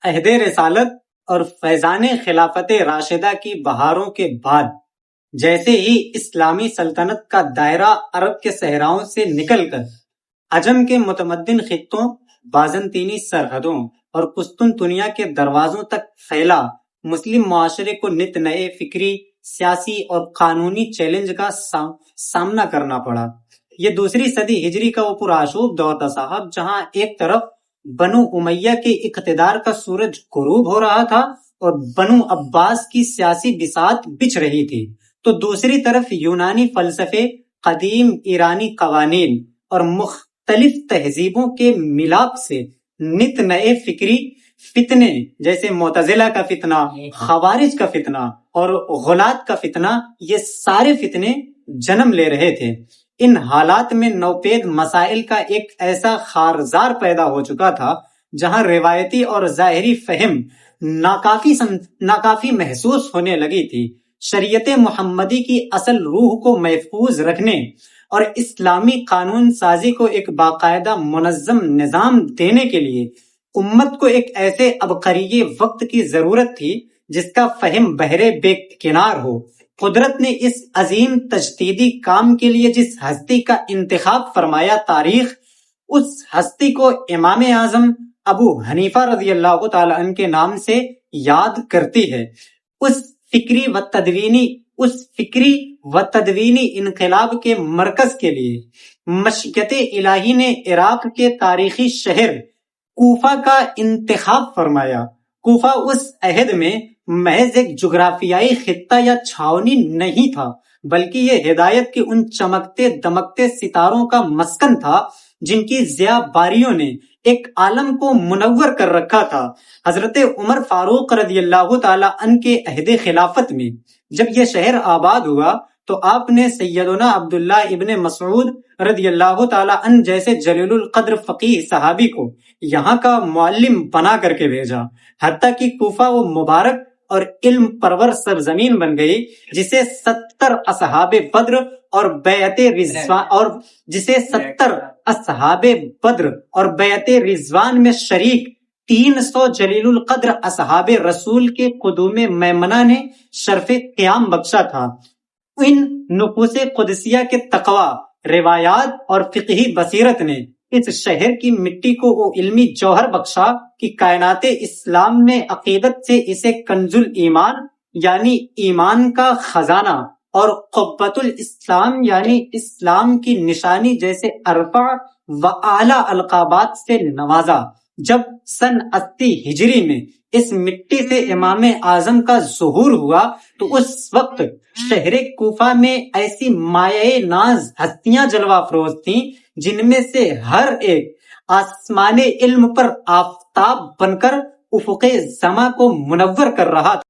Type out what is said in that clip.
عہد رسالت اور فیضان خلافت راشدہ کی بہاروں کے بعد جیسے ہی اسلامی سلطنت کا دائرہ عرب کے صحراؤں سے نکل کر عجم کے متمدن خطوں، بازنطینی سرحدوں اور قسطنطنیہ کے دروازوں تک پھیلا، مسلم معاشرے کو نت نئے فکری، سیاسی اور قانونی چیلنج کا سامنا کرنا پڑا۔ یہ دوسری صدی ہجری کا وہ پرآشوب دور تھا صاحب، جہاں ایک طرف بنو امیہ کے اقتدار کا سورج غروب ہو رہا تھا اور بنو عباس کی سیاسی بساط بچھ رہی تھی، تو دوسری طرف یونانی فلسفے، قدیم ایرانی قوانین اور مختلف تہذیبوں کے ملاپ سے نت نئے فکری فتنے جیسے معتزلہ کا فتنہ، خوارج کا فتنہ اور غلاۃ کا فتنہ، یہ سارے فتنے جنم لے رہے تھے۔ ان حالات میں نوپید مسائل کا ایک ایسا خارزار پیدا ہو چکا تھا جہاں روایتی اور ظاہری فہم ناکافی محسوس ہونے لگی تھی۔ شریعت محمدی کی اصل روح کو محفوظ رکھنے اور اسلامی قانون سازی کو ایک باقاعدہ منظم نظام دینے کے لیے امت کو ایک ایسے عبقری وقت کی ضرورت تھی جس کا فہم بحرے بے کنار ہو۔ قدرت نے اس عظیم تجدیدی کام کے لیے جس ہستی کا انتخاب فرمایا، تاریخ اس ہستی کو امام اعظم ابو حنیفہ رضی اللہ تعالی عنہ کے نام سے یاد کرتی ہے۔ اس فکری و تدوینی انقلاب کے مرکز کے لیے مشیت الہی نے عراق کے تاریخی شہر کوفہ کا انتخاب فرمایا۔ کوفہ اس عہد میں محض ایک جغرافیائی خطہ یا چھاونی نہیں تھا، بلکہ یہ ہدایت کے ان چمکتے دمکتے ستاروں کا مسکن تھا جن کی ضیاء باریوں نے ایک عالم کو منور کر رکھا تھا۔ حضرت عمر فاروق رضی اللہ تعالی عنہ کے عہد خلافت میں جب یہ شہر آباد ہوا تو آپ نے سیدنا عبداللہ ابن مسعود رضی اللہ تعالی عنہ جیسے جلیل القدر فقیہ صحابی کو یہاں کا معلم بنا کر کے بھیجا، حتیٰ کہ کوفہ وہ مبارک اور علم پرور سرزمین بن گئی جسے 70 اصحاب بدر اور بیعت رضوان میں شریک 300 جلیل القدر اصحاب رسول کے قدوم میمنہ نے شرف قیام بخشا تھا۔ ان نفوس قدسیہ کے تقویٰ، روایات اور فقہی بصیرت نے اس شہر کی مٹی کو وہ علمی جوہر بخشا کہ کائنات اسلام نے عقیدت سے اسے کنز الایمان یعنی ایمان کا خزانہ اور قبۃ الاسلام یعنی اسلام کی نشانی جیسے ارفع و اعلیٰ القابات سے نوازا۔ جب سن 80 ہجری میں اس مٹی سے امام اعظم کا ظہور ہوا تو اس وقت شہر کوفہ میں ایسی مایہ ناز ہستیاں جلوہ افروز تھیں جن میں سے ہر ایک آسمان علم پر آفتاب بن کر افق سما کو منور کر رہا تھا۔